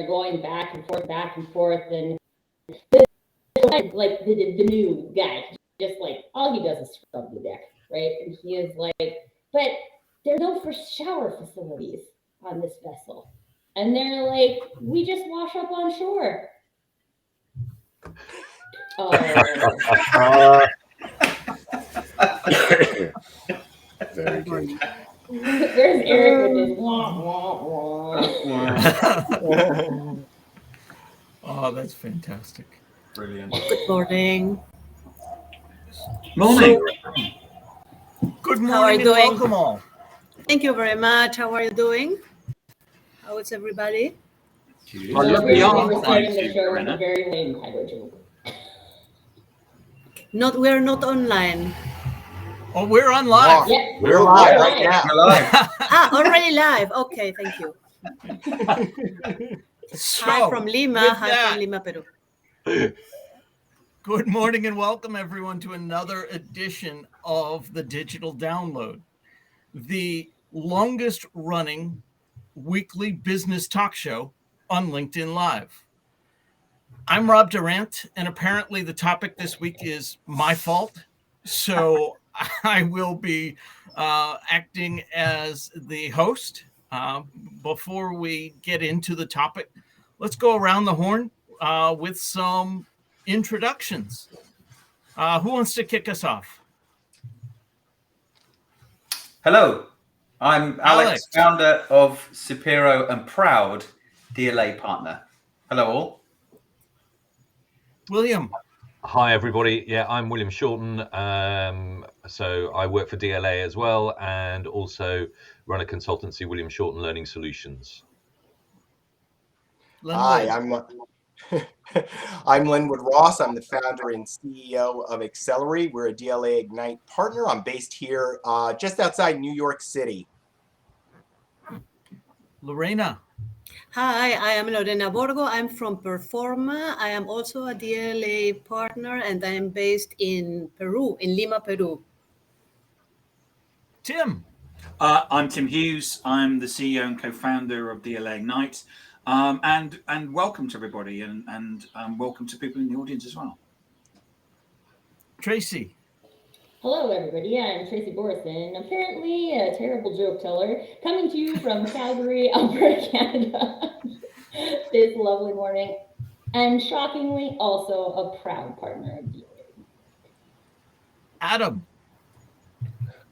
going back and forth, and like the new guy, just like all he does is scrub the deck, right? And he is like, but there's no shower facilities on this vessel, and they're like, we just wash up on shore. Very good. There's Eric with his wah, wah, wah. Oh, that's fantastic. Brilliant. Good morning. Morning. Good morning. How are you doing? Welcome all. Thank you very much. How are you doing? How is everybody? We're starting the show with a very lame title joke. We're not online. Oh, we're on live. Yeah, We're live right now. We're live. Already live. Okay, thank you. So, Hi from Lima. with Hi that, from Lima, Peru. good morning and welcome everyone to another edition of the Digital Download, the longest running weekly business talk show on LinkedIn Live. I'm Rob Durant, and apparently the topic this week is my fault. So I will be acting as the host. Before we get into the topic, let's go around the horn with some introductions. Who wants to kick us off? Hello, I'm Alex, founder of Supero and proud DLA partner. Hello all. William. Hi everybody. Yeah, I'm William Shorten. So I work for DLA as well, and also run a consultancy, William Shorten Learning Solutions. Hi, I'm Linwood Ross. I'm the founder and CEO of Accelerate. We're a DLA Ignite partner. I'm based here just outside New York City. Lorena. Hi, I am Lorena Borgo. I'm from Performa. I am also a DLA partner, and I am based in Peru, in Lima, Peru. Tim. I'm Tim Hughes. I'm the CEO and co-founder of DLA Ignite. And welcome to everybody, and welcome to people in the audience as well. Tracy. Hello, everybody. I'm Tracy Borison, apparently a terrible joke teller, coming to you from Calgary, Alberta, Canada, this lovely morning, and shockingly, also a proud partner of DLA. Adam.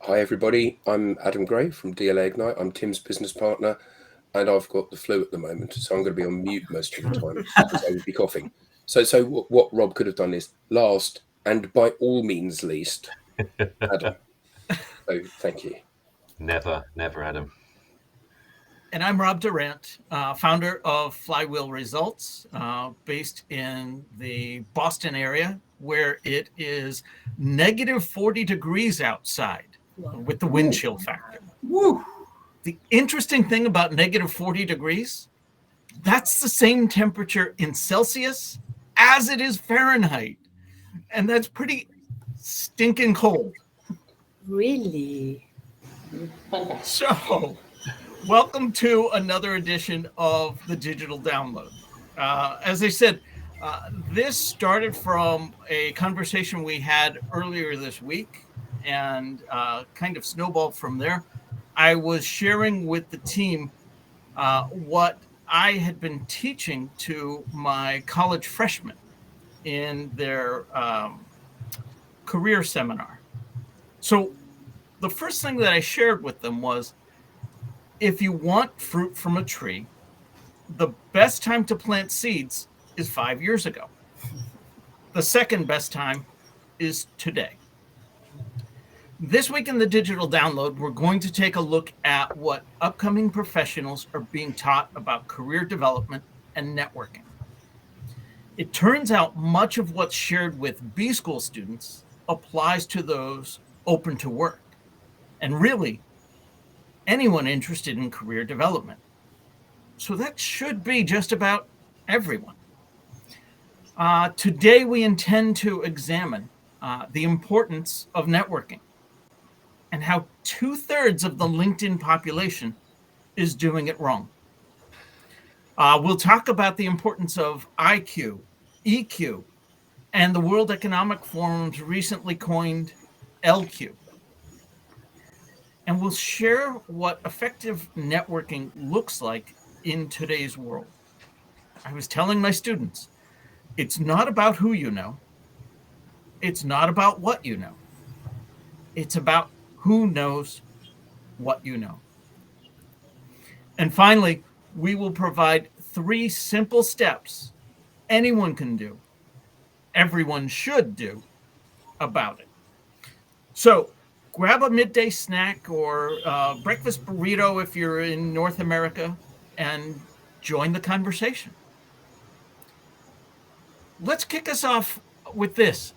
Hi, everybody. I'm Adam Gray from DLA Ignite. I'm Tim's business partner, and I've got the flu at the moment, so I'm going to be on mute most of the time because I would be coughing. So what Rob could have done is last, and by all means least, Adam. So thank you. Never, Adam. And I'm Rob Durant, founder of Flywheel Results, based in the Boston area, where it is negative 40 degrees outside with the wind chill factor. Woo! The interesting thing about negative 40 degrees, that's the same temperature in Celsius as it is Fahrenheit. And that's pretty stinking cold. Really? So, welcome to another edition of the Digital Download. As I said, this started from a conversation we had earlier this week and kind of snowballed from there. I was sharing with the team what I had been teaching to my college freshmen in their career seminar. So the first thing that I shared with them was, if you want fruit from a tree, the best time to plant seeds is 5 years ago. The second best time is today. This week in the Digital Download, we're going to take a look at what upcoming professionals are being taught about career development and networking. It turns out much of what's shared with B school students applies to those open to work, and really anyone interested in career development. So that should be just about everyone. Today we intend to examine the importance of networking and how 2/3 of the LinkedIn population is doing it wrong. We'll talk about the importance of IQ, EQ, and the World Economic Forum's recently coined LQ. And we'll share what effective networking looks like in today's world. I was telling my students, it's not about who you know. It's not about what you know. It's about who knows what you know. And finally, we will provide 3 simple steps anyone can do, everyone should do about it. So grab a midday snack or breakfast burrito if you're in North America and join the conversation. Let's kick us off with this.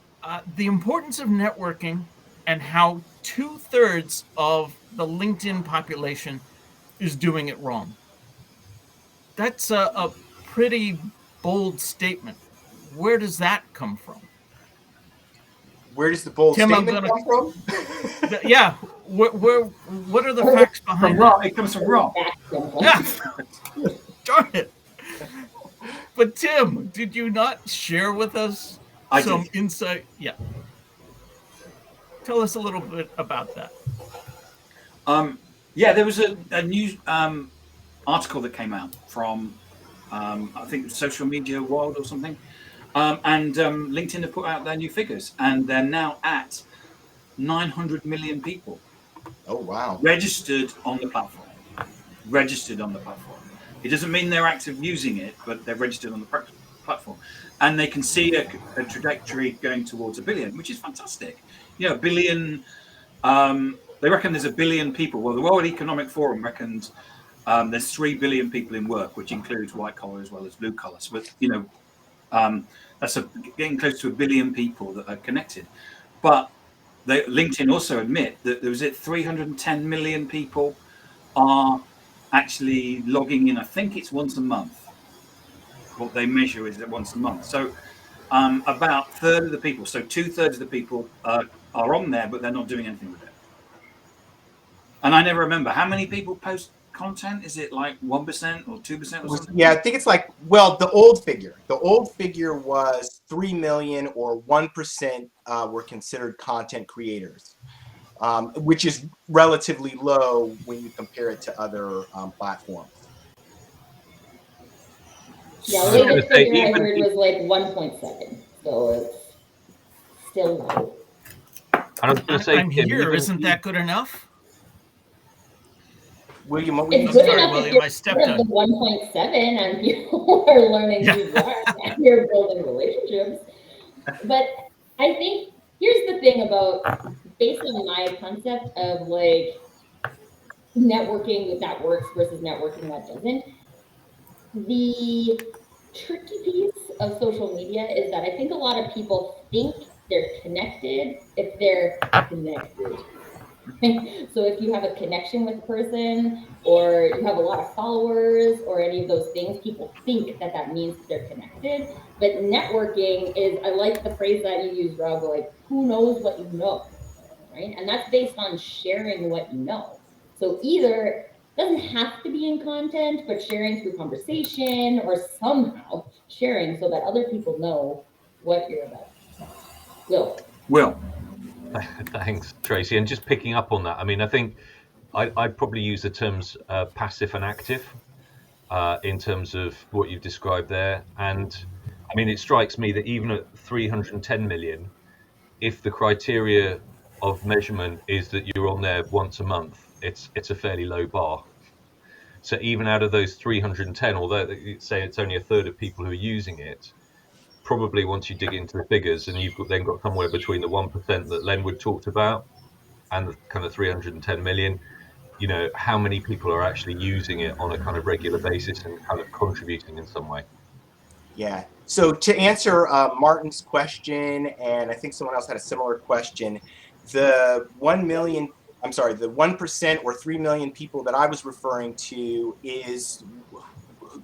The importance of networking and how 2/3 of the LinkedIn population is doing it wrong. That's a pretty bold statement. Where does that come from? Where does the bold Tim, statement come from? Yeah, what are the facts behind that? It comes from Rob. Yeah. Darn it. But Tim, did you not share with us some insight? Yeah. Tell us a little bit about that. Yeah, there was a news article that came out from, I think, Social Media World or something. And LinkedIn have put out their new figures, and they're now at 900 million people. Oh, wow. Registered on the platform. It doesn't mean they're active using it, but they're registered on the platform. And they can see a trajectory going towards 1 billion, which is fantastic. You know, 1 billion, they reckon there's 1 billion people. Well, the World Economic Forum reckons there's 3 billion people in work, which includes white collar as well as blue collar. So, you know, that's getting close to 1 billion people that are connected. But LinkedIn also admit that there was 310 million people are actually logging in. I think it's once a month. What they measure is once a month. So about 1/3 of the people, so 2/3 of the people are on there, but they're not doing anything with it. And I never remember how many people post content. Is it like 1% or 2% or something? Yeah, I think it's like, well, the old figure was 3 million, or 1% were considered content creators, which is relatively low when you compare it to other platforms. Yeah, the latest figure I heard was like 1.7, so it's still low. I was going to say, I'm here. Isn't that good enough? William, what were it's good enough if you're part of the 1.7 and people are learning who you are and you're building relationships. But I think here's the thing about, based on my concept of like networking that works versus networking that doesn't, the tricky piece of social media is that I think a lot of people think they're connected if they're connected. So if you have a connection with a person, or you have a lot of followers, or any of those things, people think that that means they're connected. But networking is, I like the phrase that you use, Rob, like, who knows what you know, right? And that's based on sharing what you know. So either doesn't have to be in content, but sharing through conversation, or somehow sharing so that other people know what you're about. Will. Thanks, Tracy. And just picking up on that, I mean, I think I'd probably use the terms passive and active in terms of what you've described there. And I mean, it strikes me that even at 310 million, if the criteria of measurement is that you're on there once a month, it's a fairly low bar. So even out of those 310, although say it's only 1/3 of people who are using it, probably once you dig into the figures, and you've then got somewhere between the 1% that Lenwood talked about and the kind of 310 million, you know, how many people are actually using it on a kind of regular basis and kind of contributing in some way? Yeah. So to answer Martin's question, and I think someone else had a similar question, the 1% or 3 million people that I was referring to is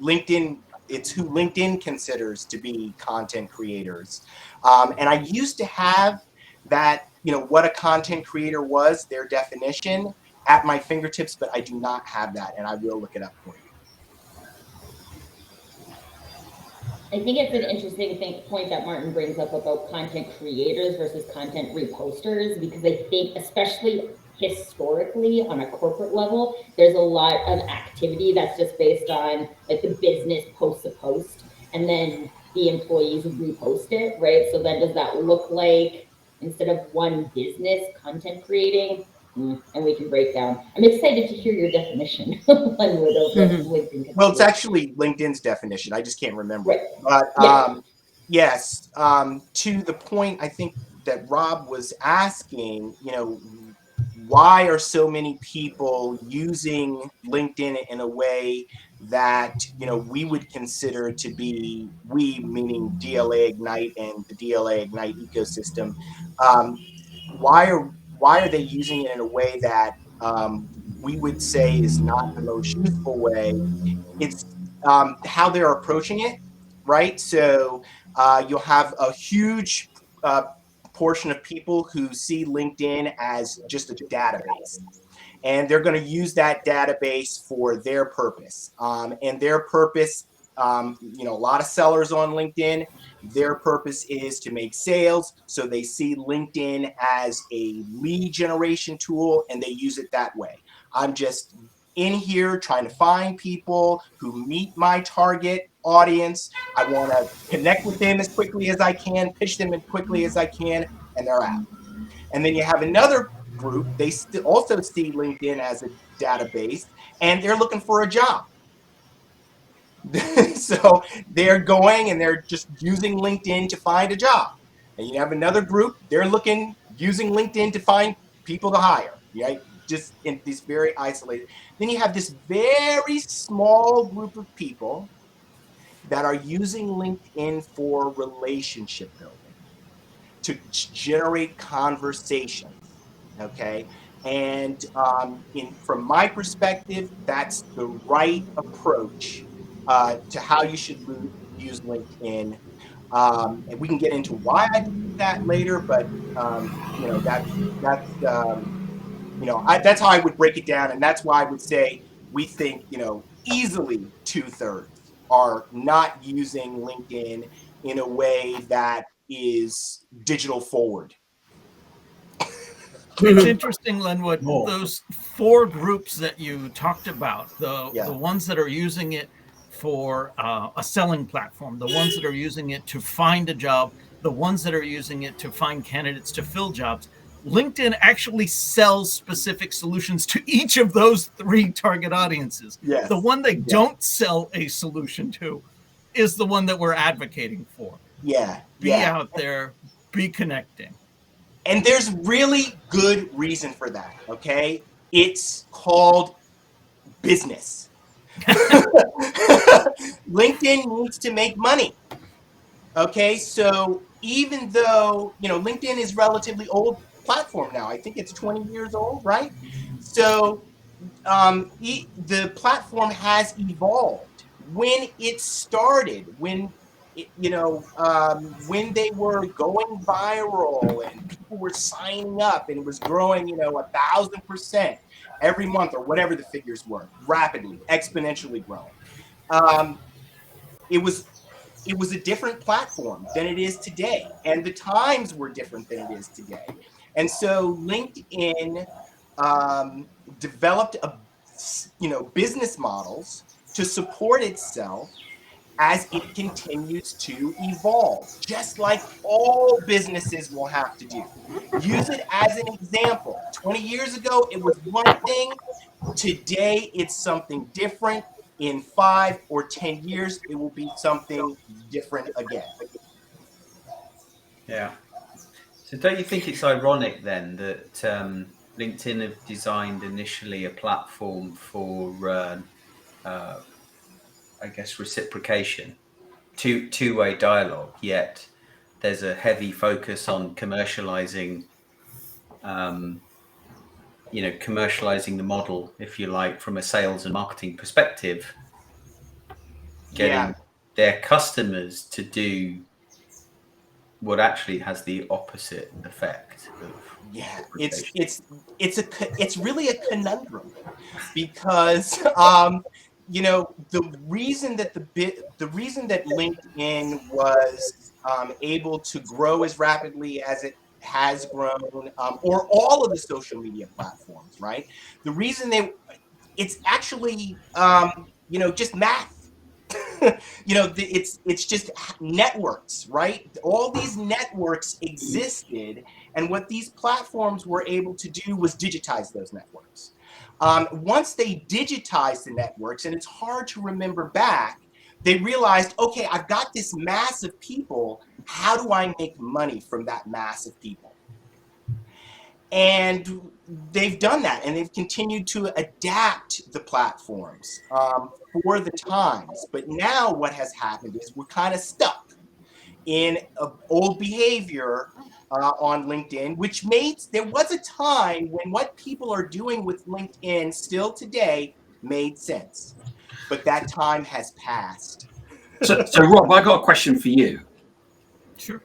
LinkedIn. It's who LinkedIn considers to be content creators. And I used to have that, you know, what a content creator was, their definition, at my fingertips, but I do not have that, and I will look it up for you. I think it's an interesting point that Martin brings up about content creators versus content reposters, because I think, especially historically on a corporate level, there's a lot of activity that's just based on like the business posts a post and then the employees repost it, right? So then does that look like, instead of one business content creating, and we can break down. I'm excited to hear your definition. Well, it's actually LinkedIn's definition. I just can't remember. Right. But yes, to the point I think that Rob was asking, why are so many people using LinkedIn in a way that, we would consider to be, we meaning DLA Ignite and the DLA Ignite ecosystem, why are they using it in a way that we would say is not the most useful way? It's how they're approaching it, right? So you'll have a huge portion of people who see LinkedIn as just a database. And they're going to use that database for their purpose. And their purpose, a lot of sellers on LinkedIn, their purpose is to make sales. So they see LinkedIn as a lead generation tool and they use it that way. I'm just in here trying to find people who meet my target audience. I want to connect with them as quickly as I can, pitch them as quickly as I can, and they're out. And then you have another group, they also see LinkedIn as a database, and they're looking for a job. So they're going and they're just using LinkedIn to find a job. And you have another group, they're using LinkedIn to find people to hire, right? Just in this very isolated. Then you have this very small group of people that are using LinkedIn for relationship building, to generate conversations. Okay. And from my perspective, that's the right approach to how you should use LinkedIn. And we can get into why I believe that later, but that's how I would break it down, and that's why I would say we think easily 2/3 are not using LinkedIn in a way that is digital forward. It's interesting, Linwood, those 4 groups that you talked about, the ones that are using it for a selling platform, the ones that are using it to find a job, the ones that are using it to find candidates to fill jobs. LinkedIn actually sells specific solutions to each of those 3 target audiences. Yes. The one they don't sell a solution to is the one that we're advocating for. Be out there, be connecting. And there's really good reason for that, okay? It's called business. LinkedIn needs to make money. Okay, so even though, LinkedIn is relatively old platform now, I think it's 20 years old, right? So the platform has evolved. When it started, when they were going viral and people were signing up and it was growing, 1,000% every month or whatever the figures were, rapidly, exponentially growing. It was a different platform than it is today, and the times were different than it is today. And so LinkedIn developed business models to support itself as it continues to evolve, just like all businesses will have to do. Use it as an example. 20 years ago, it was one thing. Today, it's something different. In 5 or 10 years, it will be something different again. Yeah. So don't you think it's ironic then that LinkedIn have designed initially a platform for, I guess, reciprocation, two-way dialogue, yet there's a heavy focus on commercializing commercializing the model, if you like, from a sales and marketing perspective, getting their customers to do what actually has the opposite effect of it's really a conundrum, because you know, the reason that LinkedIn was able to grow as rapidly as it has grown, or all of the social media platforms, right? The reason it's actually, you know, just math. You know, it's just networks, right? All these networks existed, and what these platforms were able to do was digitize those networks. Once they digitized the networks, and it's hard to remember back, they realized, okay, I've got this mass of people. How do I make money from that mass of people? And they've done that, and they've continued to adapt the platforms for the times. But now what has happened is we're kind of stuck in old behavior on LinkedIn, which there was a time when what people are doing with LinkedIn still today made sense. But that time has passed. So Rob, I got a question for you. Sure.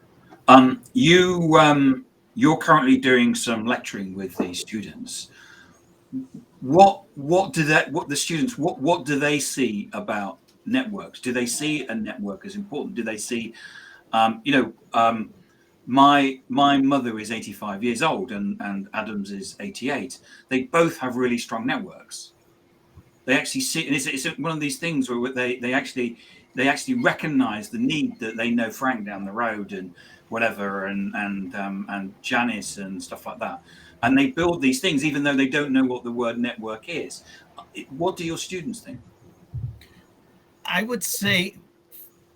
You're currently doing some lecturing with these students. What do they see about networks? Do they see a network as important? Do they see, my mother is 85 years old and Adam's is 88. They both have really strong networks. They actually see, and it's one of these things where they actually recognize the need that they know Frank down the road and whatever, and Janice and stuff like that. And they build these things even though they don't know what the word network is. What do your students think? I would say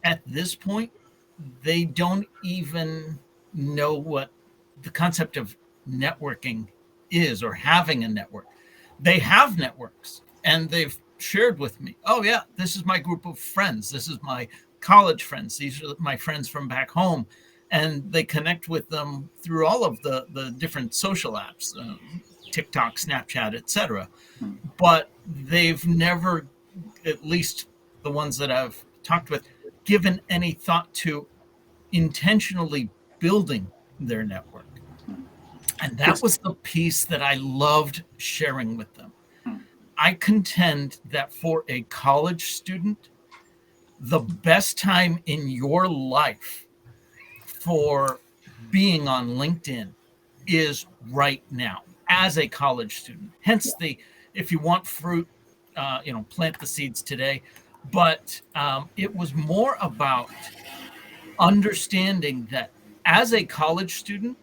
at this point, they don't even know what the concept of networking is, or having a network. They have networks, and they've shared with me, oh yeah, this is my group of friends. This is my college friends. These are my friends from back home. And they connect with them through all of the different social apps, TikTok, Snapchat, etc. But they've never, at least the ones that I've talked with, given any thought to intentionally building their network. And that was the piece that I loved sharing with them. I contend that for a college student, the best time in your life for being on LinkedIn is right now as a college student. Hence if you want fruit, plant the seeds today. But it was more about understanding that as a college student,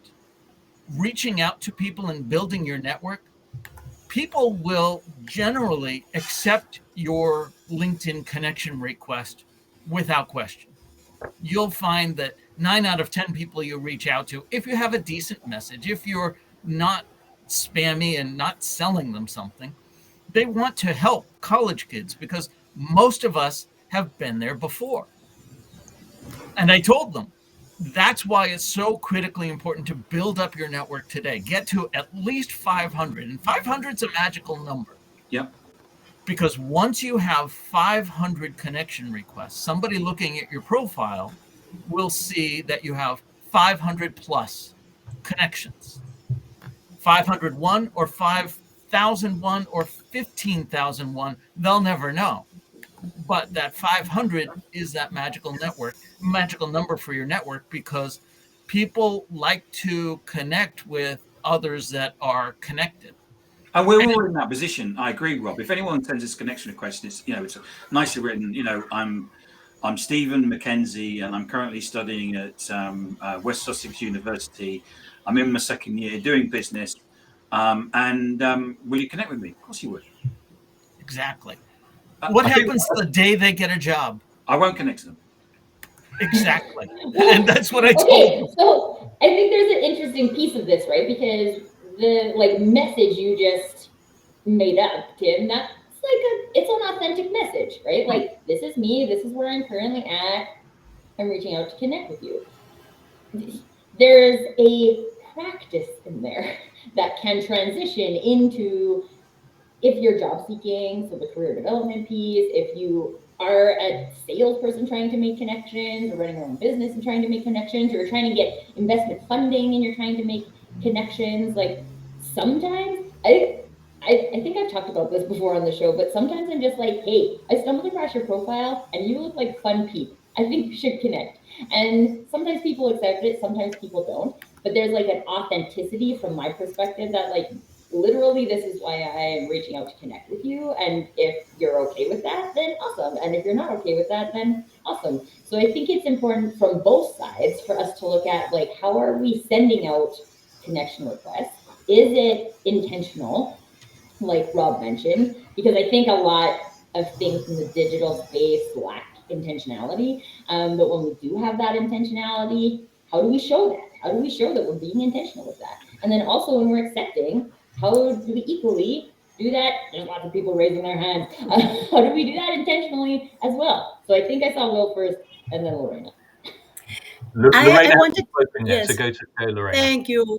reaching out to people and building your network, people will generally accept your LinkedIn connection request without question. You'll find that 9 out of 10 people you reach out to, if you have a decent message, if you're not spammy and not selling them something, they want to help college kids because most of us have been there before. And I told them, that's why it's so critically important to build up your network today. Get to at least 500, and 500 is a magical number. Yep. Because once you have 500 connection requests, somebody looking at your profile will see that you have 500 plus connections. 501 or 5,001 or 15,001, they'll never know. But that 500 is that magical number for your network, because people like to connect with others that are connected. And we're all in that position. I agree, Rob. If anyone sends us a connection request, it's nicely written. I'm Stephen Mackenzie, and I'm currently studying at West Sussex University. I'm in my second year doing business. Will you connect with me? Of course you would. Exactly. What happens the day they get a job? I won't connect to them. Exactly. And that's what I told them. So I think there's an interesting piece of this, right? Because the message you just made up, Tim, it's an authentic message, right? Like, this is me, this is where I'm currently at, I'm reaching out to connect with you. There's a practice in there that can transition into, if you're job seeking, so the career development piece, if you are a salesperson trying to make connections, or running your own business and trying to make connections, or you're trying to get investment funding and you're trying to make connections, like sometimes I think I've talked about this before on the show, but sometimes I'm just like, hey, I stumbled across your profile and you look like fun Pete. I think we should connect. And sometimes people accept it, sometimes people don't. But there's like an authenticity from my perspective that like literally this is why I am reaching out to connect with you. And if you're okay with that, then awesome. And if you're not okay with that, then awesome. So I think it's important from both sides for us to look at like, how are we sending out connection requests? Is it intentional? Like Rob mentioned, because I think a lot of things in the digital space lack intentionality. But when we do have that intentionality, how do we show that? How do we show that we're being intentional with that? And then also when we're accepting, how do we equally do that? There's lots of people raising their hands. How do we do that intentionally as well? So I think I saw Will first and then Lorena. Lorena, I wanted, yes. So go to Lorena. Thank you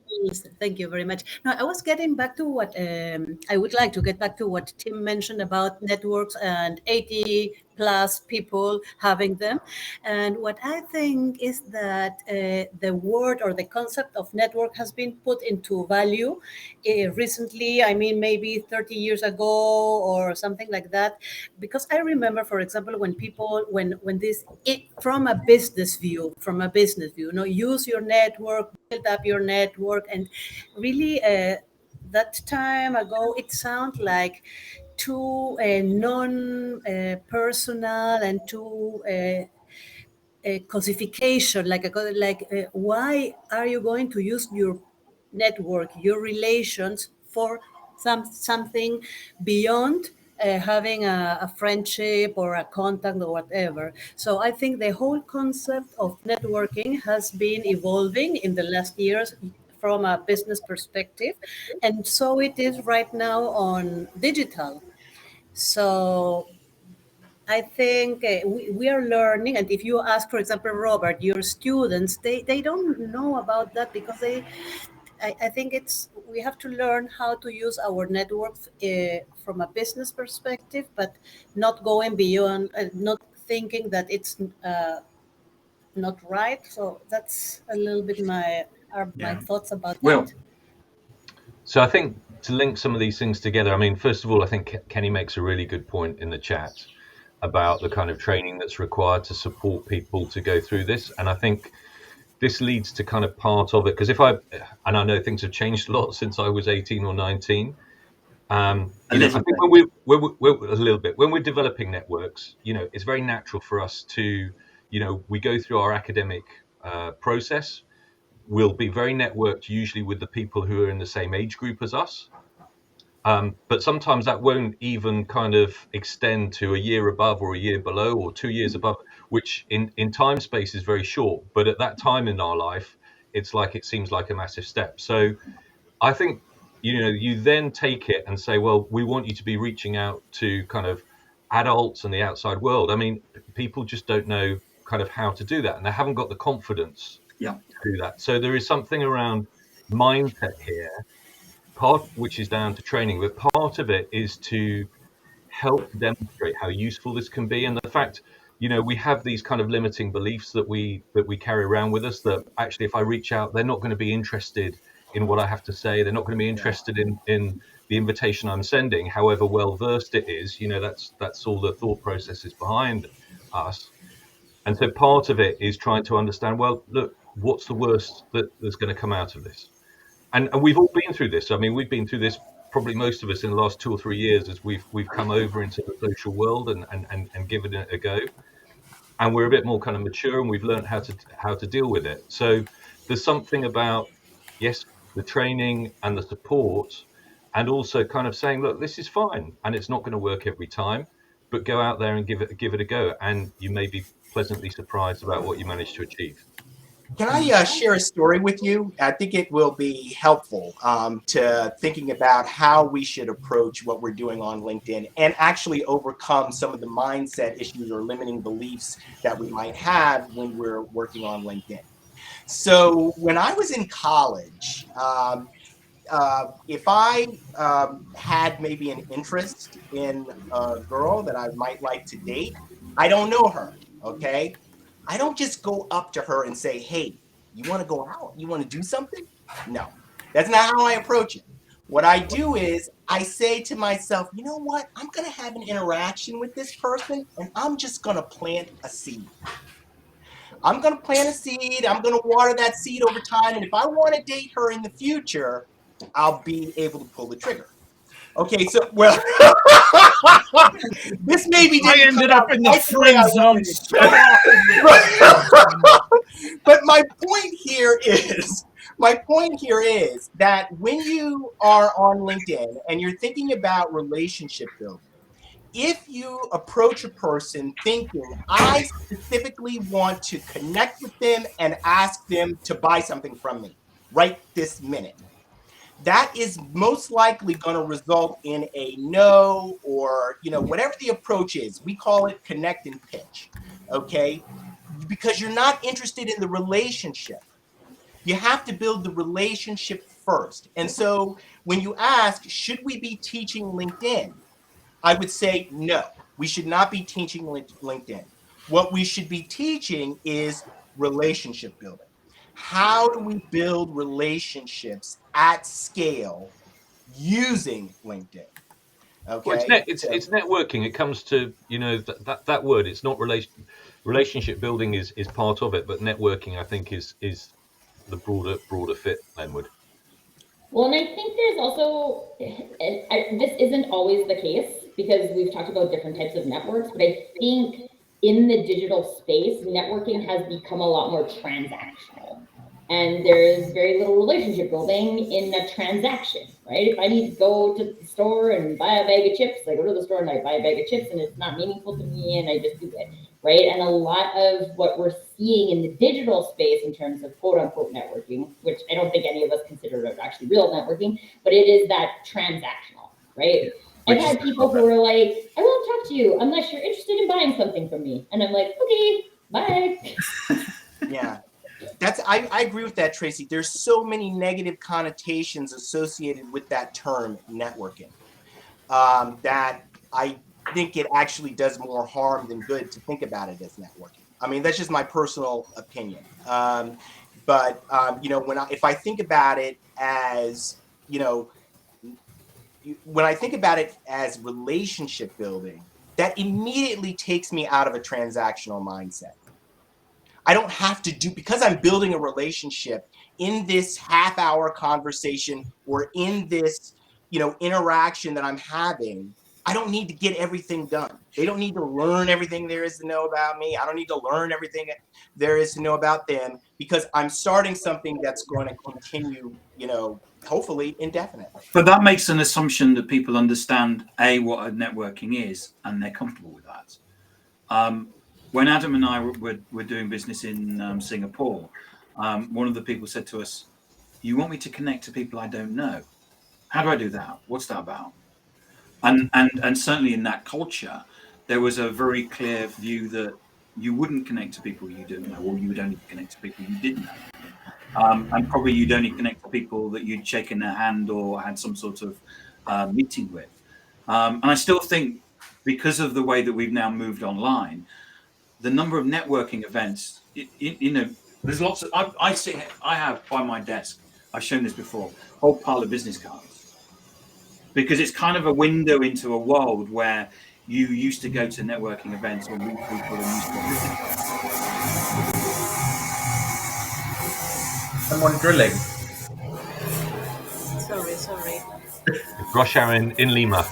very much. Now, I was getting back to what I would like to get back to what Tim mentioned about networks and 80 plus people having them. And what I think is that the word or the concept of network has been put into value recently. I mean, maybe 30 years ago or something like that. Because I remember, for example, when people, when this, from a business view, use your network, build up your network, and really that time ago, it sounded like too non-personal and too cosification, why are you going to use your network, your relations for something beyond having a friendship or a contact or whatever. So I think the whole concept of networking has been evolving in the last years from a business perspective, and so it is right now on digital. So I think we are learning, and if you ask, for example, Robert, your students, they don't know about that because I think we have to learn how to use our networks from a business perspective, but not going beyond, not thinking that it's not right. So that's a little bit my thoughts about that. So I think to link some of these things together, I mean, first of all, I think Kenny makes a really good point in the chat about the kind of training that's required to support people to go through this. And I think this leads to kind of part of it, because and I know things have changed a lot since I was 18 or 19. I think when we're developing networks, it's very natural for us to, we go through our academic process. We'll be very networked, usually with the people who are in the same age group as us. But sometimes that won't even kind of extend to a year above or a year below or 2 years above, which in time space is very short. But at that time in our life, it seems like a massive step. So I think, you then take it and say, well, we want you to be reaching out to kind of adults and the outside world. I mean, people just don't know kind of how to do that, and they haven't got the confidence to do that. So there is something around mindset here, part which is down to training, but part of it is to help demonstrate how useful this can be. And the fact, we have these kind of limiting beliefs that we carry around with us, that actually if I reach out, they're not going to be interested in what I have to say. They're not going to be interested in the invitation I'm sending, however well versed it is. That's all the thought processes behind us. And so part of it is trying to understand, well, look, what's the worst that's going to come out of this? And we've all been through this. I mean, we've been through this, probably most of us, in the last 2 or 3 years, as we've come over into the social world and given it a go. And we're a bit more kind of mature, and we've learned how to deal with it. So there's something about, yes, the training and the support, and also kind of saying, look, this is fine, and it's not going to work every time, but go out there and give it a go, and you may be pleasantly surprised about what you manage to achieve. Can I share a story with you? I think it will be helpful to thinking about how we should approach what we're doing on LinkedIn and actually overcome some of the mindset issues or limiting beliefs that we might have when we're working on LinkedIn. So when I was in college, if I had maybe an interest in a girl that I might like to date, I don't know her, okay? I don't just go up to her and say, hey, you want to go out? You want to do something? No, that's not how I approach it. What I do is I say to myself, you know what? I'm going to have an interaction with this person and I'm just going to plant a seed. I'm going to plant a seed. I'm going to water that seed over time. And if I want to date her in the future, I'll be able to pull the trigger. Okay, so, well, this maybe I didn't ended come up out in the quite the way friend I zone wanted it so often. But my point here is that when you are on LinkedIn and you're thinking about relationship building, if you approach a person thinking, I specifically want to connect with them and ask them to buy something from me right this minute, that is most likely going to result in a no, or, whatever the approach is. We call it connect and pitch. Okay. Because you're not interested in the relationship. You have to build the relationship first. And so when you ask, should we be teaching LinkedIn? I would say no, we should not be teaching LinkedIn. What we should be teaching is relationship building. How do we build relationships at scale using LinkedIn? Okay. Well, it's networking. It comes to that word. It's not relationship building is part of it, but networking, I think, is the broader fit, Lenwood. Well, and I think there's also, this isn't always the case because we've talked about different types of networks, but I think in the digital space, networking has become a lot more transactional. And there's very little relationship building in a transaction, right? If I need to go to the store and buy a bag of chips, I go to the store and I buy a bag of chips and it's not meaningful to me and I just do it, right? And a lot of what we're seeing in the digital space in terms of quote unquote networking, which I don't think any of us consider it actually real networking, but it is that transactional, right? I've had people who are like, I won't talk to you unless you're interested in buying something from me. And I'm like, okay, bye. Yeah. I agree with that, Tracy. There's so many negative connotations associated with that term networking, that I think it actually does more harm than good to think about it as networking. I mean, that's just my personal opinion. But if I think about it as, when I think about it as relationship building, that immediately takes me out of a transactional mindset. I don't have to do, because I'm building a relationship in this half-hour conversation or in this, interaction that I'm having. I don't need to get everything done. They don't need to learn everything there is to know about me. I don't need to learn everything there is to know about them, because I'm starting something that's going to continue, hopefully indefinitely. But that makes an assumption that people understand what a networking is and they're comfortable with that. When Adam and I were doing business in Singapore, one of the people said to us, "You want me to connect to people I don't know? How do I do that? What's that about?" And certainly in that culture, there was a very clear view that you wouldn't connect to people you don't know, or you would only connect to people you did know. And probably you'd only connect to people that you'd shaken their hand or had some sort of meeting with. And I still think, because of the way that we've now moved online, the number of networking events, there's lots of, I have by my desk, I've shown this before, a whole pile of business cards, because it's kind of a window into a world where you used to go to networking events or meet people and use their business cards. Someone drilling. Sorry. Rush hour in Lima.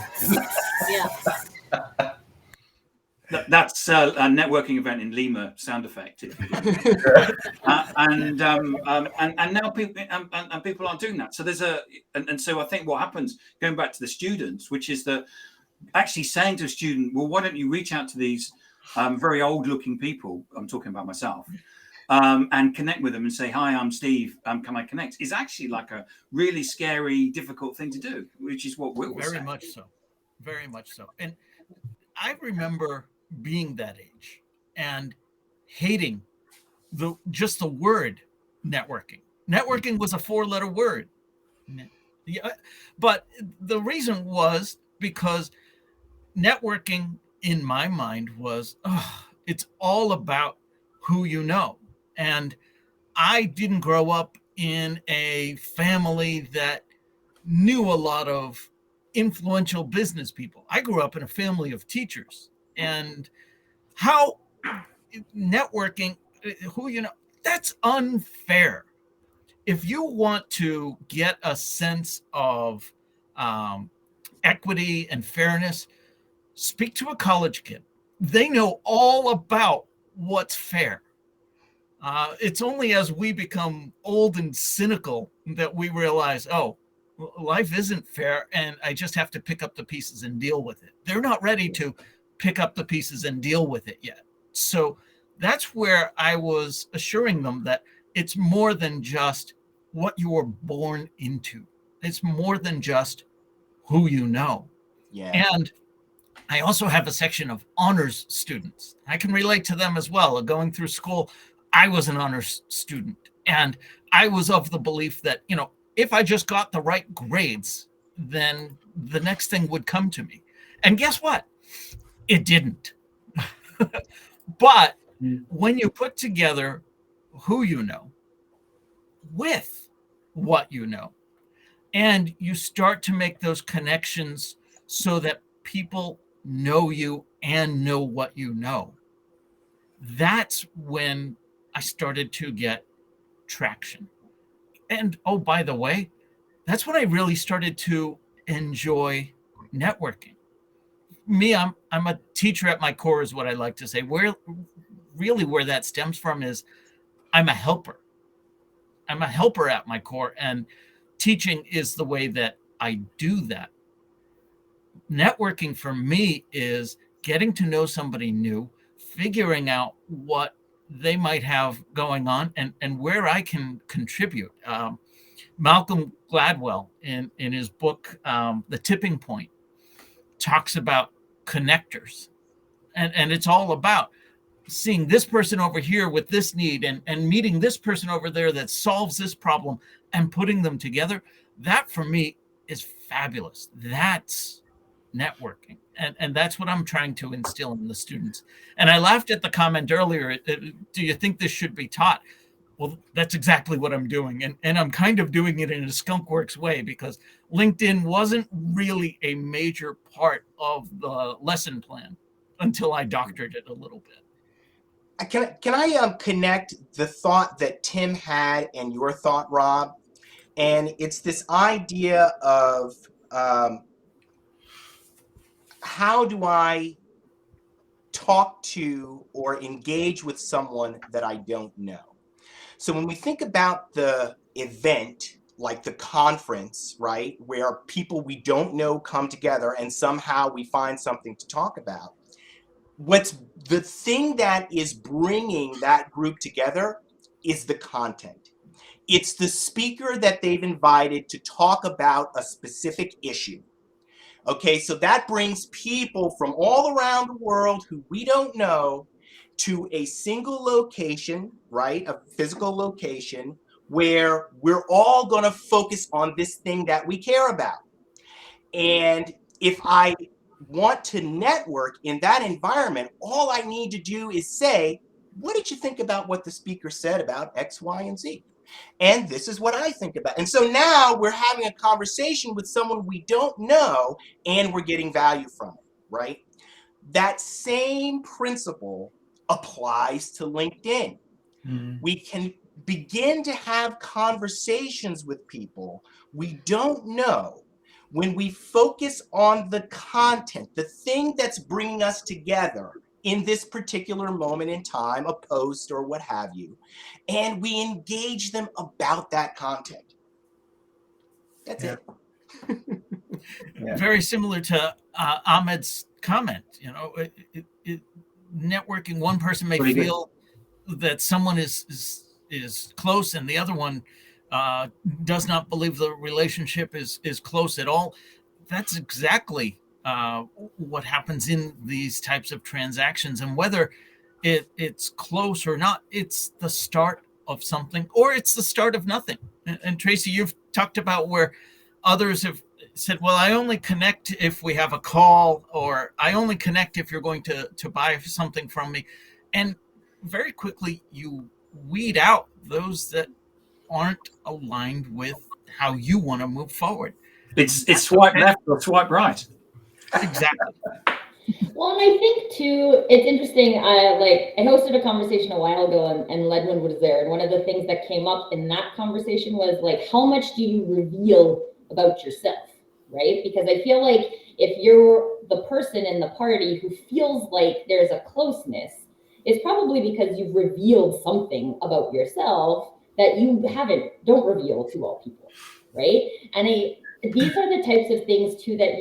Yeah. That's a networking event in Lima sound effect. And now people aren't doing that. So so I think what happens, going back to the students, which is that actually saying to a student, well, why don't you reach out to these very old looking people, I'm talking about myself, and connect with them and say, hi, I'm Steve, can I connect? Is actually like a really scary, difficult thing to do, which is what Will was saying. Very much so. And I remember being that age and hating just the word networking. Networking was a 4-letter word. Yeah, but the reason was because networking in my mind was, it's all about who you know. And I didn't grow up in a family that knew a lot of influential business people. I grew up in a family of teachers, and how networking, who you know, that's unfair. If you want to get a sense of equity and fairness, speak to a college kid. They know all about what's fair. It's only as we become old and cynical that we realize, oh, life isn't fair, and I just have to pick up the pieces and deal with it. They're not ready to pick up the pieces and deal with it yet. So that's where I was assuring them that it's more than just what you were born into. It's more than just who you know. Yeah. And I also have a section of honors students. I can relate to them as well. Going through school, I was an honors student, and I was of the belief that, you know, if I just got the right grades, then the next thing would come to me. And guess what? It didn't. But when you put together who you know with what you know, and you start to make those connections so that people know you and know what you know, that's when I started to get traction. And oh, by the way, that's when I really started to enjoy networking. Me, I'm a teacher at my core, is what I like to say. Where that stems from is I'm a helper. I'm a helper at my core, and teaching is the way that I do that. Networking for me is getting to know somebody new, figuring out what they might have going on, and where I can contribute. Malcolm Gladwell, in his book, The Tipping Point, talks about connectors. And it's all about seeing this person over here with this need, and meeting this person over there that solves this problem, and putting them together. That for me is fabulous. That's networking. And that's what I'm trying to instill in the students. And I laughed at the comment earlier. Do you think this should be taught? Well, that's exactly what I'm doing. And I'm kind of doing it in a skunkworks way, because LinkedIn wasn't really a major part of the lesson plan until I doctored it a little bit. Can I connect the thought that Tim had and your thought, Rob? And it's this idea of how do I talk to or engage with someone that I don't know? So when we think about the event, like the conference, right, where people we don't know come together and somehow we find something to talk about, what's the thing that is bringing that group together is the content. It's the speaker that they've invited to talk about a specific issue. Okay, so that brings people from all around the world who we don't know to a single location, right? A physical location where we're all going to focus on this thing that we care about. And if I want to network in that environment, all I need to do is say, what did you think about what the speaker said about X, Y, and Z? And this is what I think about. And so now we're having a conversation with someone we don't know, and we're getting value from it, right? That same principle applies to LinkedIn. We can begin to have conversations with people we don't know when we focus on the content, the thing that's bringing us together in this particular moment in time, a post or what have you, and we engage them about that content. That's it. Yeah. Very similar to Ahmed's comment. You know, networking, one person may feel that someone is close, and the other one does not believe the relationship is close at all. That's exactly what happens in these types of transactions. And whether it's close or not, it's the start of something, or it's the start of nothing. And Tracy, you've talked about where others have said, well, I only connect if we have a call, or I only connect if you're going to buy something from me. And very quickly you weed out those that aren't aligned with how you want to move forward. It's swipe left or swipe right. Exactly. Well, and I think too, it's interesting. I hosted a conversation a while ago, and Ledwin was there, and one of the things that came up in that conversation was like, how much do you reveal about yourself, right? Because I feel like if you're the person in the party who feels like there's a closeness, it's probably because you've revealed something about yourself that you don't reveal to all people, right? And these are the types of things too that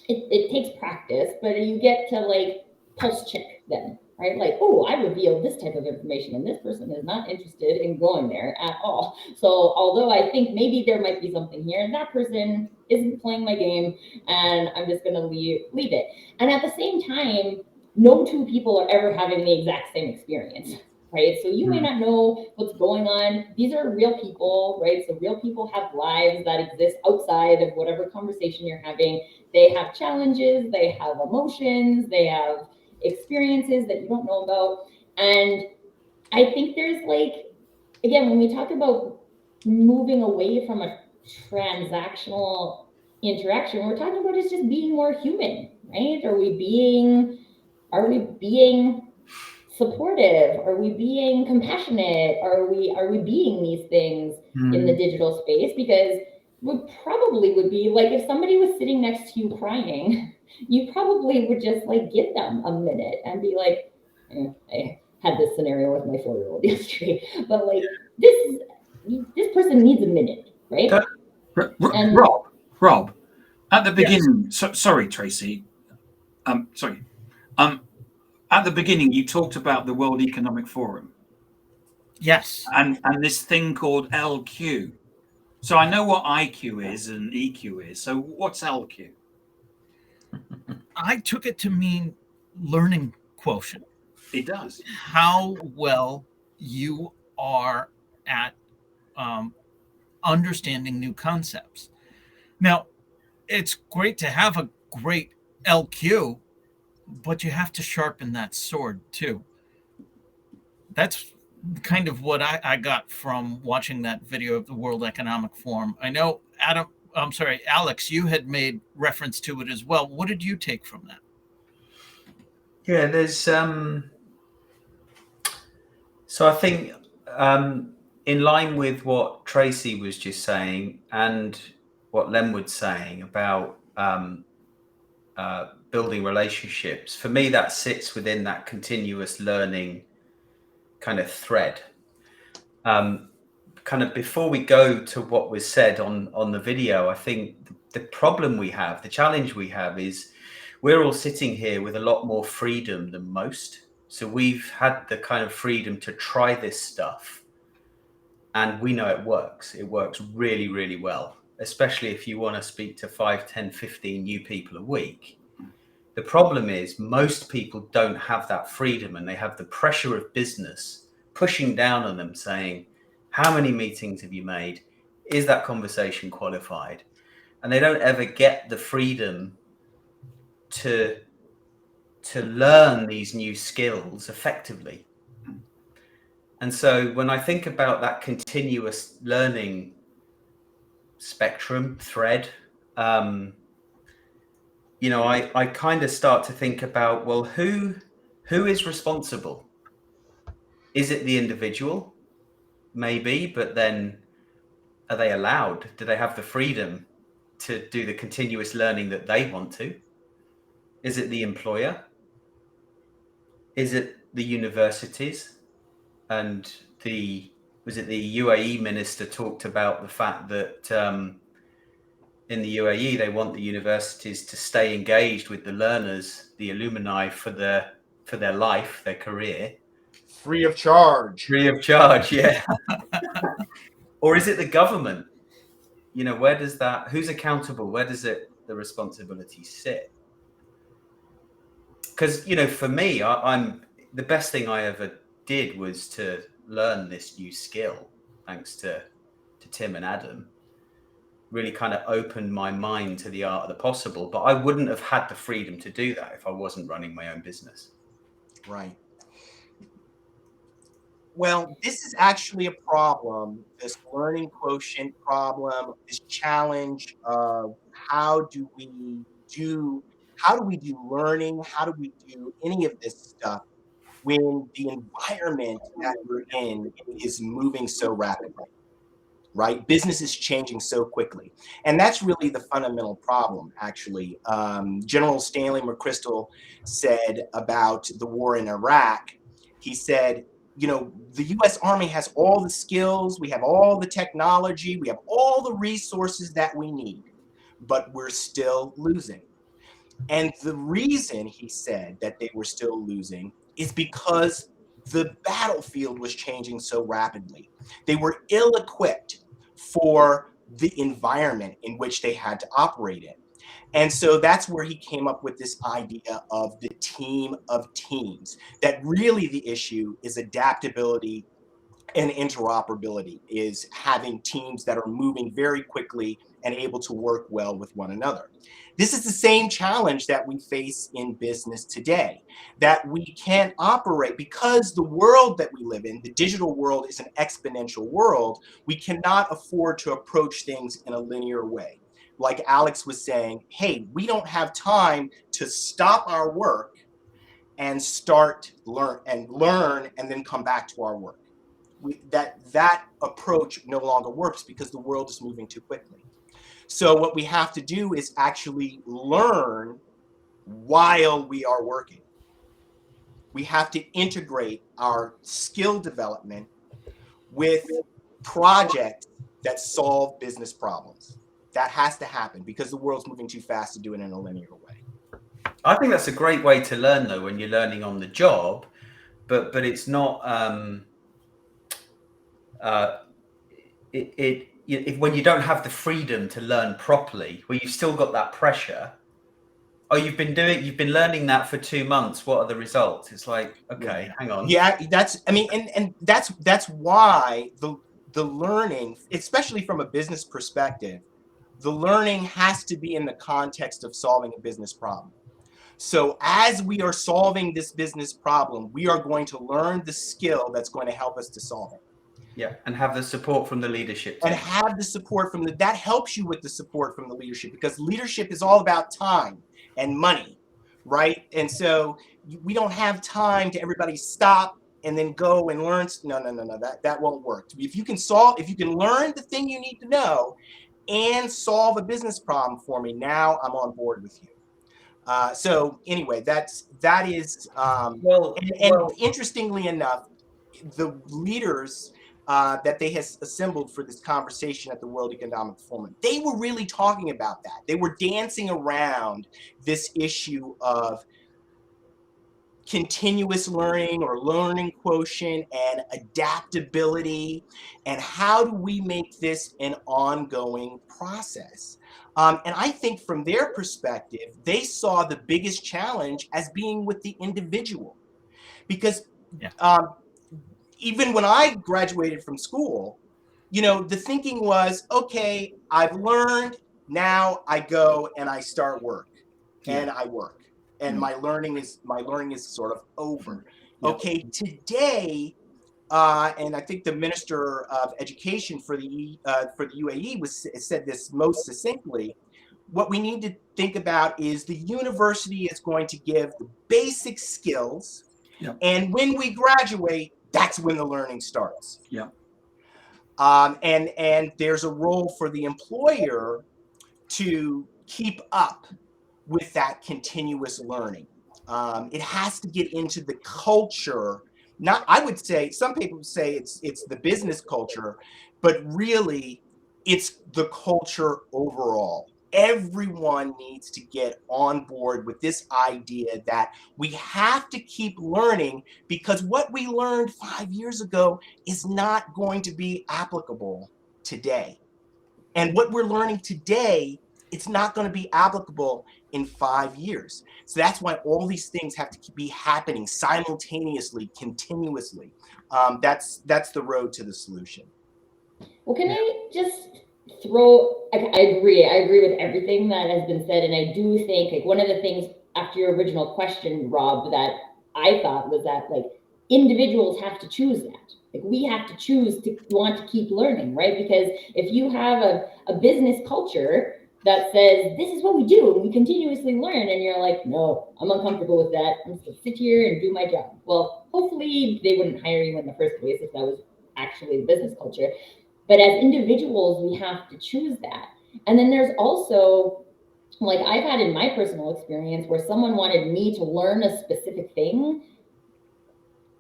it takes practice, but you get to like pulse check them, right? Like, oh, I revealed this type of information and this person is not interested in going there at all. So although I think maybe there might be something here, that person isn't playing my game and I'm just gonna leave it. And at the same time, no two people are ever having the exact same experience, right? So you may not know what's going on. These are real people, right? So real people have lives that exist outside of whatever conversation you're having. They have challenges, they have emotions, they have experiences that you don't know about. And I think there's like, again, when we talk about moving away from a transactional interaction, we're talking about it's just being more human, right? Are we being supportive? Are we being compassionate? Are we being these things in the digital space? Because we probably would be like, if somebody was sitting next to you crying, you probably would just like give them a minute and be like, I had this scenario with my 4-year-old yesterday, but like this person needs a minute, right? Rob, at the beginning, sorry, Tracy. At the beginning, you talked about the World Economic Forum. Yes. And this thing called LQ. So I know what IQ is and EQ is. So what's LQ? I took it to mean learning quotient. It does. How well you are at understanding new concepts. Now, it's great to have a great LQ, but you have to sharpen that sword too. That's kind of what I got from watching that video of the World Economic Forum. I know, Alex, you had made reference to it as well. What did you take from that? Yeah, there's so I think in line with what Tracy was just saying and what Len was saying about building relationships, for me that sits within that continuous learning kind of thread. Kind of before we go to what was said on the video, I think the problem we have, the challenge we have is we're all sitting here with a lot more freedom than most. So we've had the kind of freedom to try this stuff and we know it works. It works really, really well, especially if you want to speak to 5, 10, 15 new people a week. The problem is most people don't have that freedom and they have the pressure of business pushing down on them saying, how many meetings have you made? Is that conversation qualified? And they don't ever get the freedom to learn these new skills effectively. And so when I think about that continuous learning spectrum thread, you know, I kind of start to think about, well, who is responsible? Is it the individual? Maybe, but then are they allowed? Do they have the freedom to do the continuous learning that they want to? Is it the employer? Is it the universities? And was it the UAE minister talked about the fact that in the UAE, they want the universities to stay engaged with the learners, the alumni for their life, their career. Free of charge. Free of charge, yeah. Or is it the government? You know, who's accountable? Where does the responsibility sit? Because, you know, for me, the best thing I ever did was to learn this new skill, thanks to Tim and Adam. Really kind of opened my mind to the art of the possible, but I wouldn't have had the freedom to do that if I wasn't running my own business. Right. Well, this is actually a problem, this learning quotient problem, this challenge of how do we do learning, how do we do any of this stuff when the environment that we're in is moving so rapidly, right? Business is changing so quickly. And that's really the fundamental problem, actually. General Stanley McChrystal said about the war in Iraq, he said, you know, the US Army has all the skills, we have all the technology, we have all the resources that we need, but we're still losing. And the reason he said that they were still losing is because the battlefield was changing so rapidly. They were ill-equipped for the environment in which they had to operate in. And so that's where he came up with this idea of the team of teams, that really the issue is adaptability and interoperability, is having teams that are moving very quickly and able to work well with one another. This is the same challenge that we face in business today, that we can't operate because the world that we live in, the digital world, is an exponential world. We cannot afford to approach things in a linear way. Like Alex was saying, hey, we don't have time to stop our work and learn and then come back to our work. That approach no longer works because the world is moving too quickly. So what we have to do is actually learn while we are working. We have to integrate our skill development with projects that solve business problems. That has to happen because the world's moving too fast to do it in a linear way. I think that's a great way to learn, though, when you're learning on the job, but it's not when you don't have the freedom to learn properly, where you've still got that pressure. Oh, you've been learning that for 2 months. What are the results? It's like, okay, hang on. Yeah, that's why the learning, especially from a business perspective, the learning has to be in the context of solving a business problem. So as we are solving this business problem, we are going to learn the skill that's going to help us to solve it. Yeah, and have the support from the leadership team. And have the support from that helps you with the support from the leadership, because leadership is all about time and money, right? And so we don't have time to everybody stop and then go and learn. No, that won't work. If you can learn the thing you need to know and solve a business problem for me, now I'm on board with you. So anyway, that is interestingly enough, the leaders that they has assembled for this conversation at the World Economic Forum, they were really talking about that. They were dancing around this issue of continuous learning or learning quotient and adaptability, and how do we make this an ongoing process? And I think from their perspective, they saw the biggest challenge as being with the individual, because even when I graduated from school, the thinking was, okay, I've learned, now I go and I start work and I work. And my learning is sort of over. Okay, today, and I think the Minister of Education for the UAE said this most succinctly. What we need to think about is the university is going to give the basic skills, and when we graduate, that's when the learning starts. And there's a role for the employer to keep up with that continuous learning. It has to get into the culture. I would say, some people say it's the business culture, but really it's the culture overall. Everyone needs to get on board with this idea that we have to keep learning, because what we learned 5 years ago is not going to be applicable today. And what we're learning today, it's not going to be applicable in 5 years. So that's why all these things have to be happening simultaneously, continuously. That's the road to the solution. Well, can I just throw, I agree with everything that has been said. And I do think, like, one of the things after your original question, Rob, that I thought was that, like, individuals have to choose that. Like, we have to choose to want to keep learning, right? Because if you have a business culture that says, this is what we do, and we continuously learn, and you're like, no, I'm uncomfortable with that, I'm just gonna sit here and do my job. Well, hopefully they wouldn't hire you in the first place if that was actually the business culture. But as individuals, we have to choose that. And then there's also, like, I've had in my personal experience where someone wanted me to learn a specific thing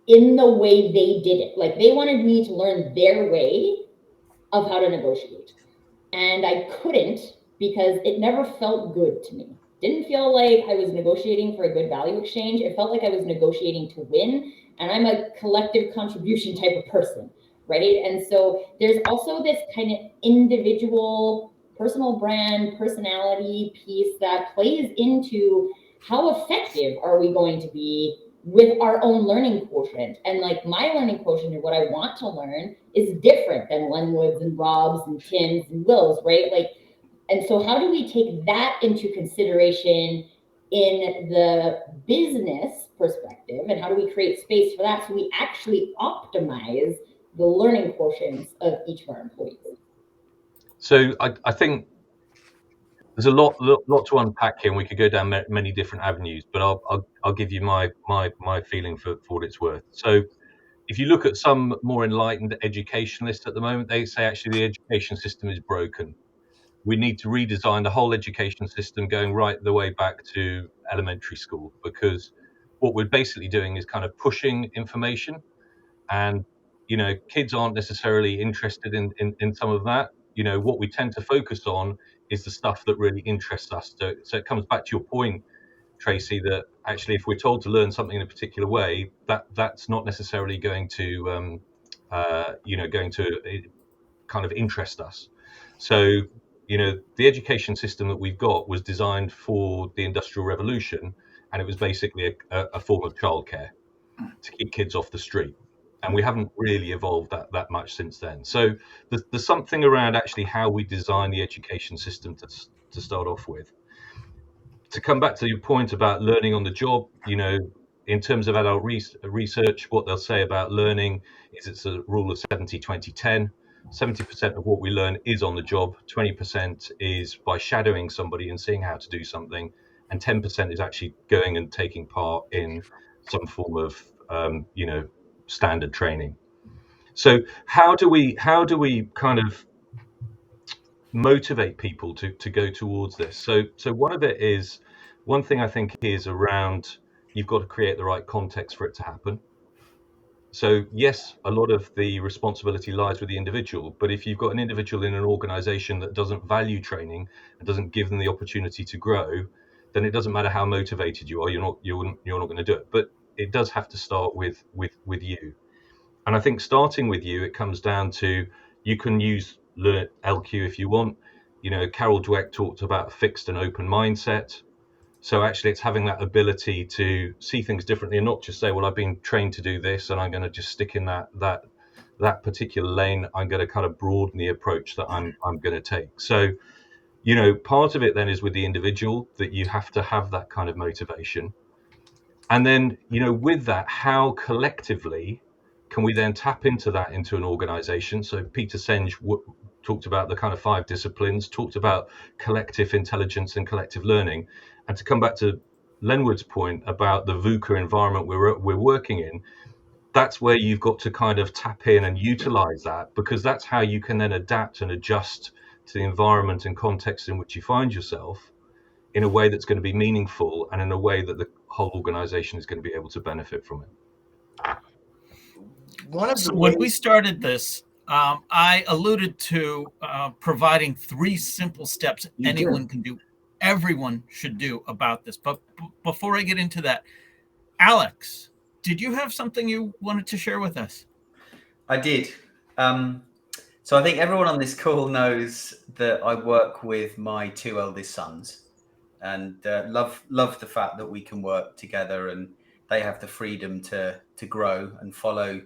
in the way they did it. Like, they wanted me to learn their way of how to negotiate. And I couldn't, because it never felt good to me. Didn't feel like I was negotiating for a good value exchange. It felt like I was negotiating to win. And I'm a collective contribution type of person, right? And so there's also this kind of individual personal brand personality piece that plays into how effective are we going to be with our own learning quotient. And like, my learning quotient and what I want to learn is different than Lenwood's and Rob's and Tim's and Will's, right? Like, and so how do we take that into consideration in the business perspective, and how do we create space for that so we actually optimize the learning quotients of each of our employees? So I think there's a lot to unpack here, and we could go down many different avenues, but I'll give you my feeling for what it's worth. So if you look at some more enlightened educationalists at the moment, they say actually the education system is broken. We need to redesign the whole education system, going right the way back to elementary school, because what we're basically doing is kind of pushing information, and kids aren't necessarily interested in some of that. What we tend to focus on is the stuff that really interests us. So it comes back to your point, Tracy, that actually if we're told to learn something in a particular way, that's not necessarily going to kind of interest us. So the education system that we've got was designed for the Industrial Revolution, and it was basically a form of childcare to keep kids off the street. And we haven't really evolved that much since then. So there's something around actually how we design the education system to start off with. To come back to your point about learning on the job, in terms of adult research, what they'll say about learning is it's a rule of 70-20-10. 70% of what we learn is on the job, 20% is by shadowing somebody and seeing how to do something, and 10% is actually going and taking part in some form of standard training. So how do we kind of motivate people to go towards this? So one thing I think is around, you've got to create the right context for it to happen. So yes, a lot of the responsibility lies with the individual, but if you've got an individual in an organization that doesn't value training and doesn't give them the opportunity to grow, then it doesn't matter how motivated you are, you're not going to do it. But it does have to start with you. And I think starting with you, it comes down to, you can use LQ if you want. Carol Dweck talked about a fixed and open mindset. So actually it's having that ability to see things differently and not just say, well, I've been trained to do this and I'm going to just stick in that particular lane. I'm going to kind of broaden the approach that I'm going to take. So, part of it then is with the individual, that you have to have that kind of motivation. And then, with that, how collectively can we then tap into that into an organization? So Peter Senge talked about the kind of 5 disciplines, talked about collective intelligence and collective learning. And to come back to Lenwood's point about the VUCA environment we're working in, that's where you've got to kind of tap in and utilize that, because that's how you can then adapt and adjust to the environment and context in which you find yourself, in a way that's going to be meaningful and in a way that the whole organization is going to be able to benefit from it. When we started this, I alluded to providing 3 simple steps anyone can do, everyone should do about this. But before I get into that, Alex, did you have something you wanted to share with us? I did. So I think everyone on this call knows that I work with my 2 eldest sons, and love the fact that we can work together and they have the freedom to grow and follow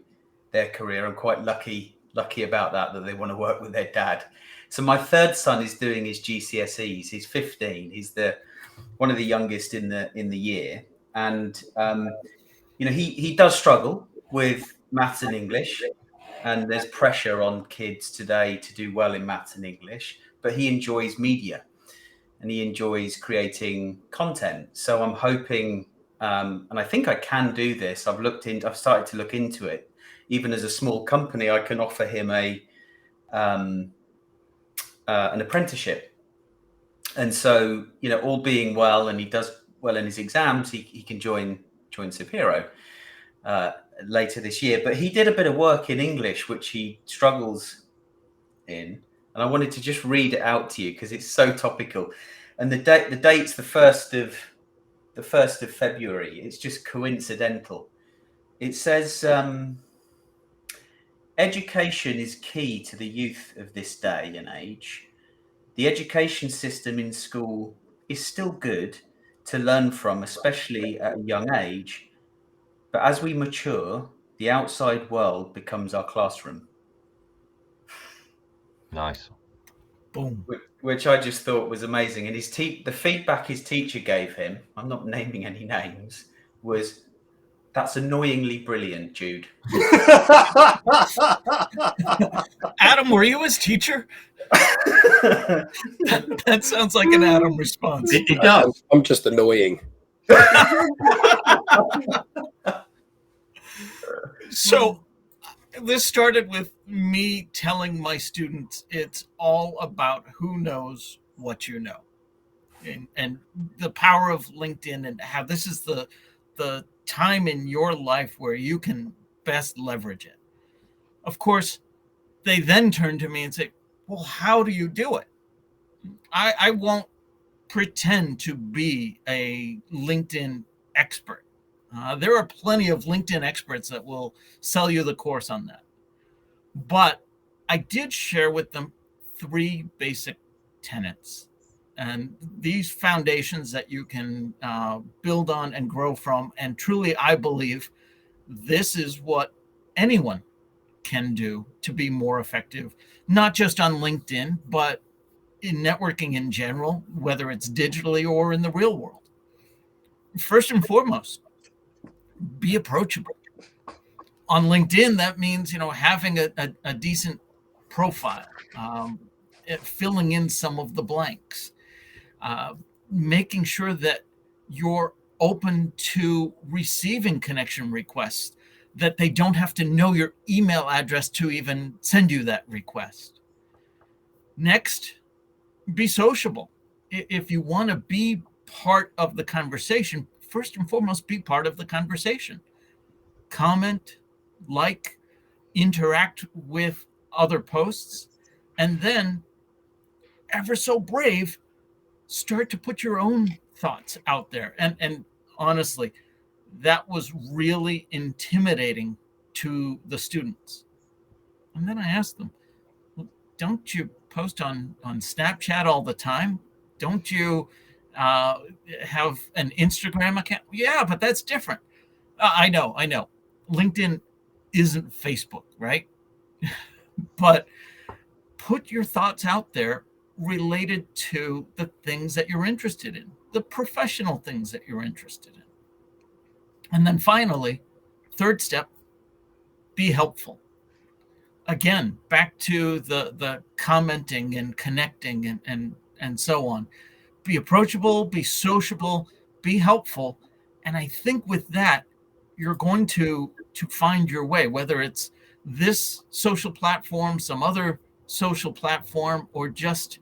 their career. I'm quite lucky about that they want to work with their dad. So my 3rd son is doing his GCSEs. He's 15. He's one of the youngest in the year, and he does struggle. with maths and English, and there's pressure on kids today to do well in maths and English, but he enjoys media and he enjoys creating content. So I'm hoping, and I think I can do this. I've started to look into it. Even as a small company, I can offer him an apprenticeship. And so, all being well, and he does well in his exams, he can join Sapiro later this year. But he did a bit of work in English, which he struggles in. And I wanted to just read it out to you because it's so topical. And the date's the 1st of February. It's just coincidental. It says, education is key to the youth of this day and age. The education system in school is still good to learn from, especially at a young age. But as we mature, the outside world becomes our classroom. Nice. Boom. Which I just thought was amazing. And the feedback his teacher gave him, I'm not naming any names, was, "That's annoyingly brilliant, Jude." Adam, were you his teacher? That sounds like an Adam response. It does. I'm just annoying. So this started with me telling my students it's all about who knows what you know, and the power of LinkedIn, and how this is the time in your life where you can best leverage it. Of course, they then turn to me and say, well, how do you do it? I won't pretend to be a LinkedIn expert. There are plenty of LinkedIn experts that will sell you the course on that. But I did share with them 3 basic tenets. And these foundations that you can build on and grow from. And truly, I believe this is what anyone can do to be more effective, not just on LinkedIn, but in networking in general, whether it's digitally or in the real world. First and foremost, be approachable. On LinkedIn, that means, having a decent profile, filling in some of the blanks, making sure that you're open to receiving connection requests, that they don't have to know your email address to even send you that request. Next, be sociable. If you want to be part of the conversation, first and foremost, be part of the conversation. Comment, like, interact with other posts, and then, ever so brave, start to put your own thoughts out there. And honestly, that was really intimidating to the students. And then I asked them, well, don't you post on Snapchat all the time? Don't you have an Instagram account? Yeah, but that's different. I know. LinkedIn isn't Facebook, right? But put your thoughts out there related to the things that you're interested in, the professional things that you're interested in. And then finally, 3rd step, be helpful. Again, back to the commenting and connecting and so on. Be approachable, be sociable, be helpful. And I think with that, you're going to find your way, whether it's this social platform, some other social platform, or just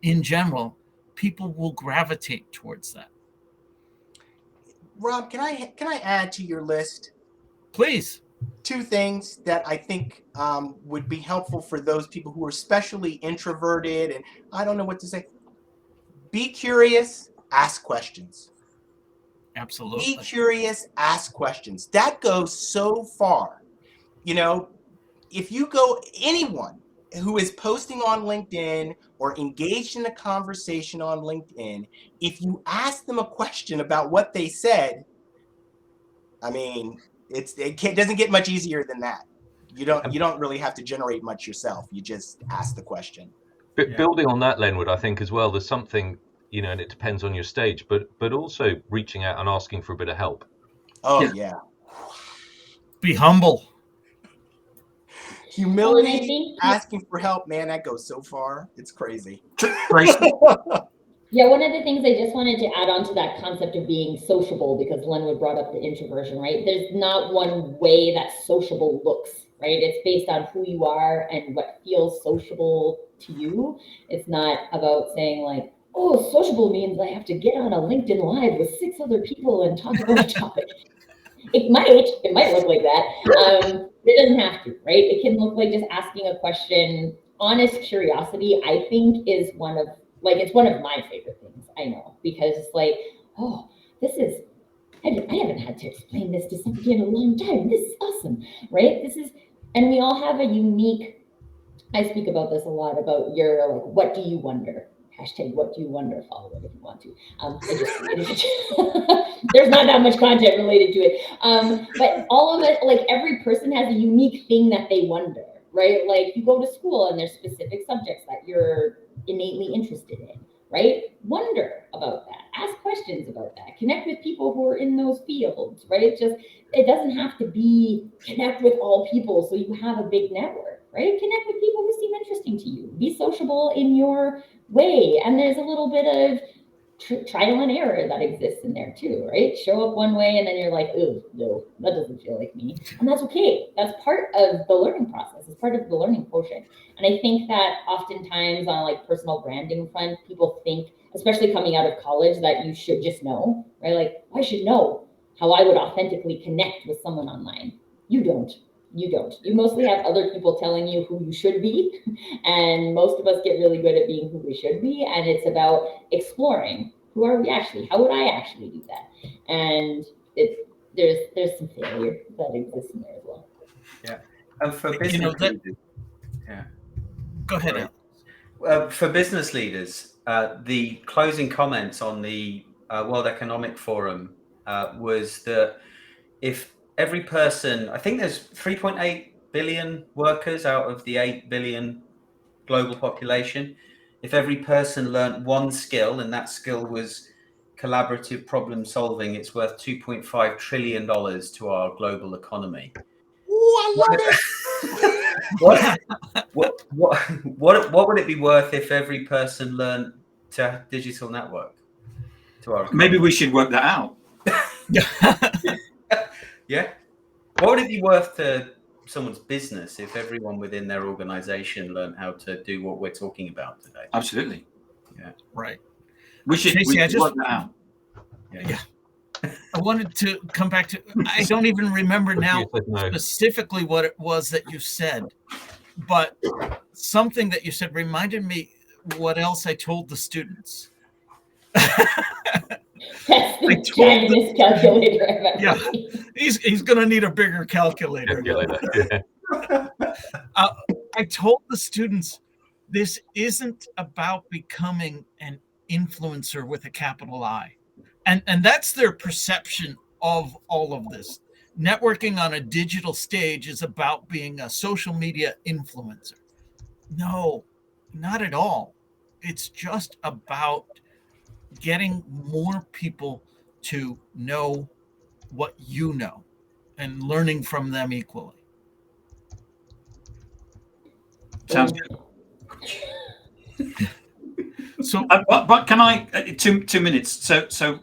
in general, people will gravitate towards that. Rob, can I add to your list? Please. 2 things that I think would be helpful for those people who are especially introverted and I don't know what to say. Be curious, ask questions. Absolutely. Be curious, ask questions. That goes so far. If you go, anyone who is posting on LinkedIn or engaged in a conversation on LinkedIn, if you ask them a question about what they said, I mean, it doesn't get much easier than that. You don't really have to generate much yourself. You just ask the question. Building on that, Lenwood, I think as well, there's something, and it depends on your stage, but also reaching out and asking for a bit of help. Oh, yeah. Be humble. Humility, asking for help, man, that goes so far. It's crazy. Yeah, one of the things I just wanted to add on to that concept of being sociable, because Lenwood brought up the introversion, right? There's not one way that sociable looks, right? It's based on who you are and what feels sociable to you. It's not about saying like, oh, sociable means I have to get on a LinkedIn Live with 6 other people and talk about a topic. It might look like that. It doesn't have to, right? It can look like just asking a question. Honest curiosity, I think, is one of my favorite things. I know, because it's like, oh, I haven't had to explain this to somebody in a long time. This is awesome, right? And we all have a unique. I speak about this a lot, about your, like, what do you wonder? Hashtag what do you wonder, follow it if you want to. I just created it. There's not that much content related to it. But all of it, like, every person has a unique thing that they wonder, right? Like, you go to school and there's specific subjects that you're innately interested in, right? Wonder about that. Ask questions about that. Connect with people who are in those fields, right? It doesn't have to be connect with all people so you have a big network, right? Connect with people who seem interesting to you. Be sociable in your way. And there's a little bit of trial and error that exists in there too, right? Show up one way and then you're like, oh, no, that doesn't feel like me. And that's okay. That's part of the learning process. It's part of the learning quotient. And I think that oftentimes on like personal branding front, people think, especially coming out of college, that you should just know, right? Like, I should know how I would authentically connect with someone online. You don't. You mostly have other people telling you who you should be. And most of us get really good at being who we should be. And it's about exploring, who are we actually? How would I actually do that? And there's some failure that exists in there as well. Yeah. And for business leaders, Go ahead, for business leaders, the closing comments on the World Economic Forum was that if every person, I think there's 3.8 billion workers out of the 8 billion global population. If every person learned one skill and that skill was collaborative problem solving, it's worth $2.5 trillion to our global economy. Ooh, I love it. What would it be worth if every person learned to digital network to our economy? Maybe we should work that out. Yeah. What would it be worth to someone's business if everyone within their organization learned how to do what we're talking about today? Absolutely. Yeah. Right. We should work that out. Yeah. I wanted to come back to, I don't even remember now specifically what it was that you said, but something that you said reminded me what else I told the students. That's the giantest calculator I've ever seen. He's going to need a bigger calculator. I told the students, this isn't about becoming an influencer with a capital I. And that's their perception of all of this. Networking on a digital stage is about being a social media influencer. No, not at all. It's just about getting more people to know what you know and learning from them equally. Sounds good. So, but can I 2 minutes? So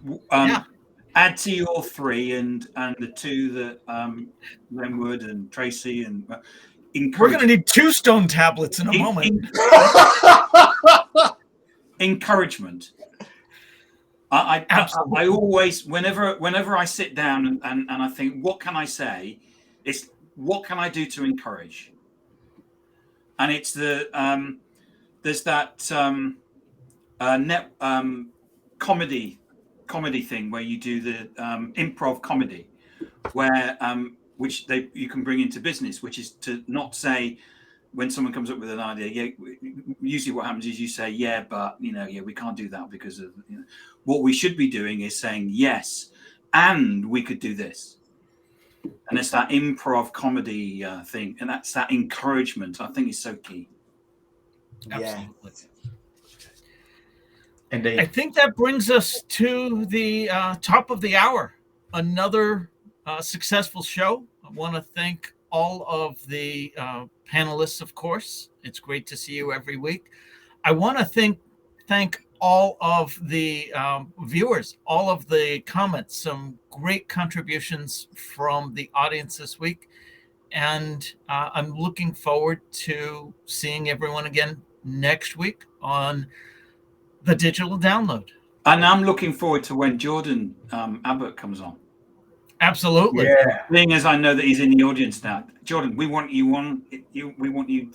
add to your 3 and the 2 that Lenwood and Tracy and we're going to need 2 stone tablets in a moment. Encouragement. I always, whenever I sit down and I think, what can I say? It's what can I do to encourage? And it's there's that comedy thing where you do the improv comedy, where which you can bring into business, which is to not say when someone comes up with an idea. Usually what happens is you say, but we can't do that because of what we should be doing is saying yes, and we could do this. And it's that improv comedy thing, and that's that encouragement. I think is so key. Absolutely. Indeed. I think that brings us to the top of the hour. Another successful show. I want to thank all of the panelists, of course. It's great to see you every week. I want to thank all of the viewers, all of the comments, some great contributions from the audience this week. And I'm looking forward to seeing everyone again next week on the Digital Download. And I'm looking forward to when Jordan Abbott comes on. Absolutely. Yeah. Being as I know that he's in the audience now, Jordan, we want you on. We want you.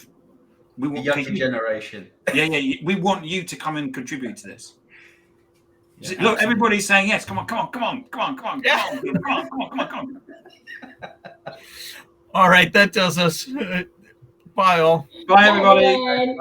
We The want younger generation. Yeah. We want you to come and contribute to this. Yeah, Look, absolutely. everybody's saying yes. Come on. All right, that does us. Bye all. Bye, everybody. Bye, everyone.